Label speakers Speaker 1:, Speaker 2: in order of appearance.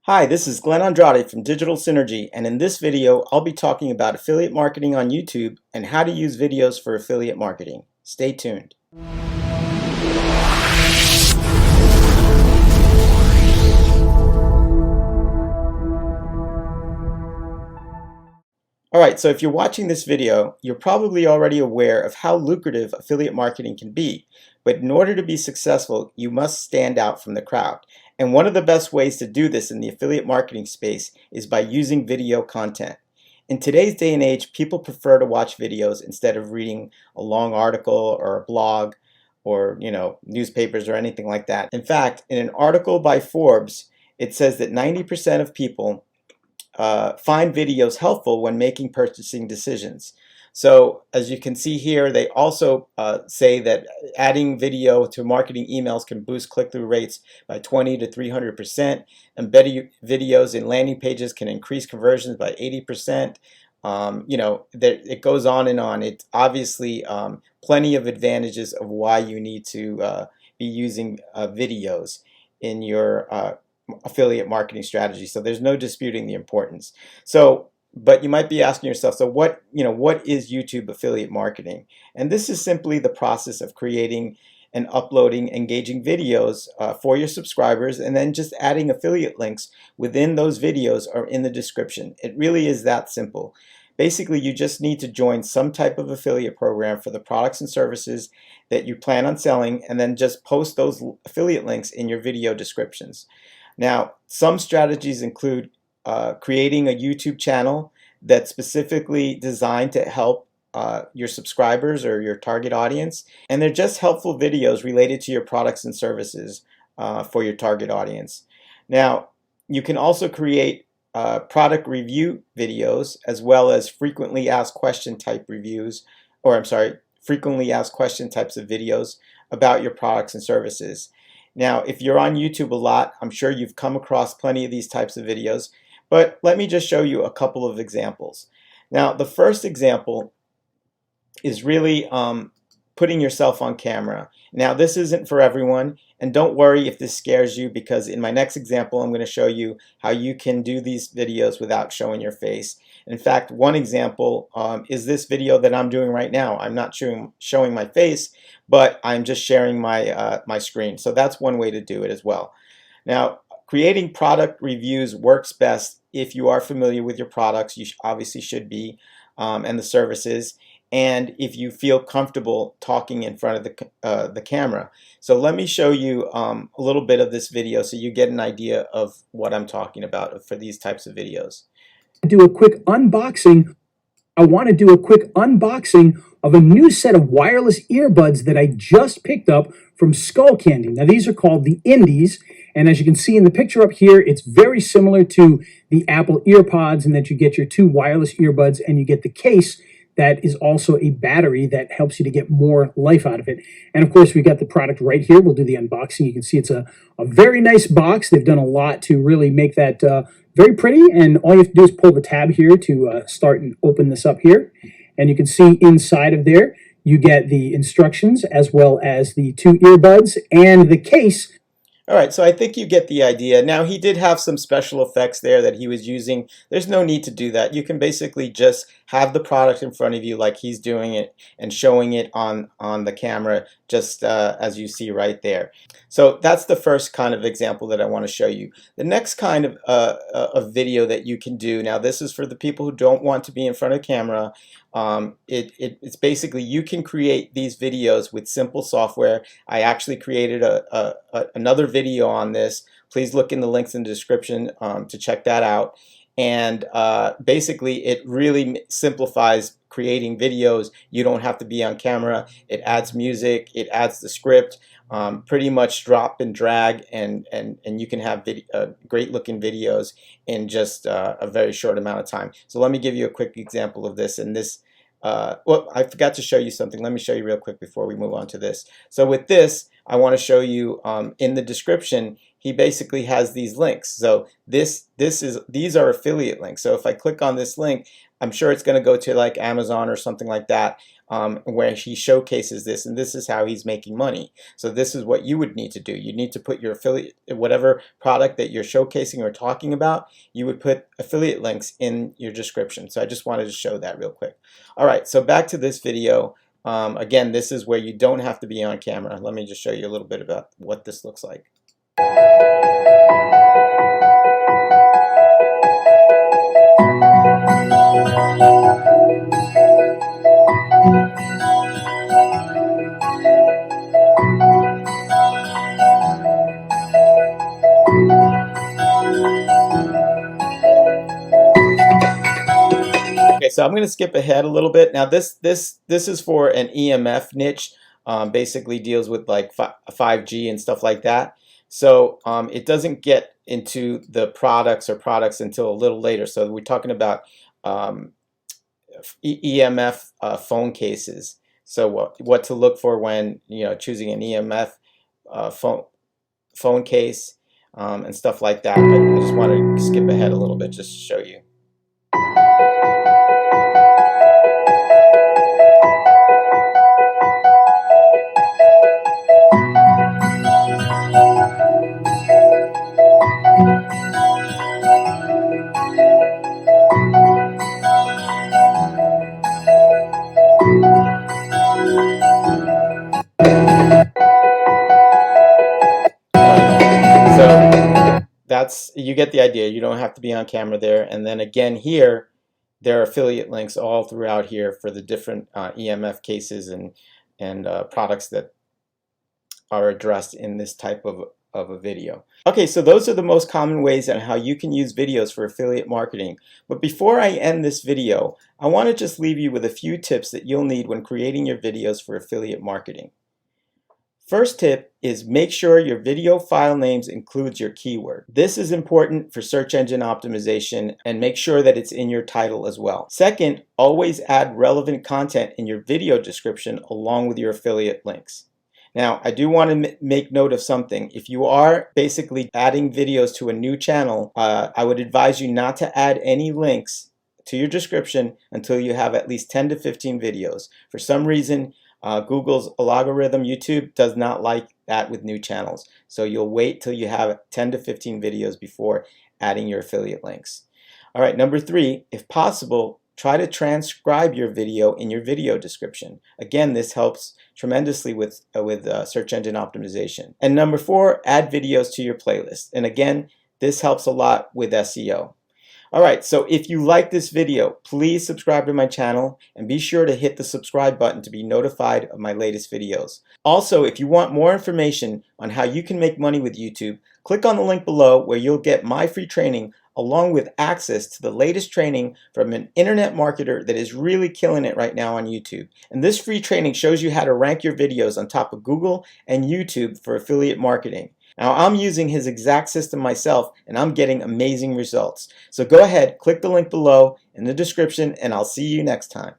Speaker 1: Hi, this is Glenn Andrade from Digital Synergy, and in this video I'll be talking about affiliate marketing on YouTube and how to use videos for affiliate marketing. Stay tuned. Alright, so if you're watching this video, you're probably already aware of how lucrative affiliate marketing can be, but in order to be successful, you must stand out from the crowd. And one of the best ways to do this in the affiliate marketing space is by using video content. In today's day and age, people prefer to watch videos instead of reading a long article or a blog or, newspapers or anything like that. In fact, in an article by Forbes, it says that 90% of people find videos helpful when making purchasing decisions. So as you can see here, they also say that adding video to marketing emails can boost click-through rates by 20 to 300%. Embedded videos in landing pages can increase conversions by 80%. It goes on and on. It's obviously plenty of advantages of why you need to be using videos in your affiliate marketing strategy. So there's no disputing the importance. But you might be asking yourself, so what is YouTube affiliate marketing? And this is simply the process of creating and uploading engaging videos for your subscribers, and then just adding affiliate links within those videos or in the description. It really is that simple. Basically, you just need to join some type of affiliate program for the products and services that you plan on selling, and then just post those affiliate links in your video descriptions. Now, some strategies include creating a YouTube channel that's specifically designed to help your subscribers or your target audience, and they're just helpful videos related to your products and services for your target audience. Now, you can also create product review videos as well as frequently asked question type reviews, frequently asked question types of videos about your products and services. Now, if you're on YouTube a lot, I'm sure you've come across plenty of these types of videos, but let me just show you a couple of examples. Now, the first example is really putting yourself on camera. Now, this isn't for everyone, and don't worry if this scares you, because in my next example, I'm going to show you how you can do these videos without showing your face. In fact, one example is this video that I'm doing right now. I'm not showing my face, but I'm just sharing my screen. So that's one way to do it as well. Now, creating product reviews works best if you are familiar with your products. You obviously should be, and the services, and if you feel comfortable talking in front of the camera. So let me show you a little bit of this video so you get an idea of what I'm talking about for these types of videos.
Speaker 2: Do a quick unboxing. I want to do a quick unboxing of a new set of wireless earbuds that I just picked up from Skull Candy. Now, these are called the Indies, and as you can see in the picture up here, it's very similar to the Apple EarPods in that you get your two wireless earbuds and you get the case that is also a battery that helps you to get more life out of it. And of course, we got the product right here. We'll do the unboxing. You can see it's a very nice box. They've done a lot to really make that very pretty. And all you have to do is pull the tab here to start and open this up here. And you can see inside of there, you get the instructions as well as the two earbuds and the case.
Speaker 1: All right, so I think you get the idea. Now, he did have some special effects there that he was using. There's no need to do that. You can basically just have the product in front of you like he's doing it and showing it on the camera, just as you see right there. So that's the first kind of example that I want to show you. The next kind of video that you can do, now this is for the people who don't want to be in front of camera. It's basically, you can create these videos with simple software. I actually created another video on this. Please look in the links in the description to check that out. And basically, it really simplifies creating videos. You don't have to be on camera. It adds music. It adds the script. Pretty much drop and drag, and you can have great looking videos in just a very short amount of time. So let me give you a quick example of this. And this, well, I forgot to show you something. Let me show you real quick before we move on to this. So with this, I want to show you in the description, he basically has these links. So these are affiliate links. So if I click on this link, I'm sure it's going to go to like Amazon or something like that, where he showcases this, and this is how he's making money. So this is what you would need to do. You need to put your affiliate, whatever product that you're showcasing or talking about, you would put affiliate links in your description. So I just wanted to show that real quick. All right, so back to this video. Again, this is where you don't have to be on camera. Let me just show you a little bit about what this looks like. Okay, so I'm going to skip ahead a little bit. Now this is for an EMF niche. Basically deals with like 5G and stuff like that. So it doesn't get into the products until a little later. So we're talking about EMF phone cases. So what to look for when choosing an EMF phone case and stuff like that. But I just want to skip ahead a little bit just to show you. You get the idea. You don't have to be on camera there. And then again here, there are affiliate links all throughout here for the different EMF cases and products that are addressed in this type of a video. Okay, so those are the most common ways on how you can use videos for affiliate marketing. But before I end this video, I want to just leave you with a few tips that you'll need when creating your videos for affiliate marketing. First tip is make sure your video file names includes your keyword. This is important for search engine optimization, and make sure that it's in your title as well. Second, always add relevant content in your video description along with your affiliate links. Now, I do want to make note of something. If you are basically adding videos to a new channel, I would advise you not to add any links to your description until you have at least 10 to 15 videos. For some reason, Google's algorithm, YouTube, does not like that with new channels. So you'll wait till you have 10 to 15 videos before adding your affiliate links. All right, number 3, if possible, try to transcribe your video in your video description. Again, this helps tremendously with search engine optimization. And number 4, add videos to your playlist. And again, this helps a lot with SEO. Alright, so if you like this video, please subscribe to my channel and be sure to hit the subscribe button to be notified of my latest videos. Also, if you want more information on how you can make money with YouTube, click on the link below where you'll get my free training along with access to the latest training from an internet marketer that is really killing it right now on YouTube. And this free training shows you how to rank your videos on top of Google and YouTube for affiliate marketing. Now, I'm using his exact system myself, and I'm getting amazing results. So go ahead, click the link below in the description, and I'll see you next time.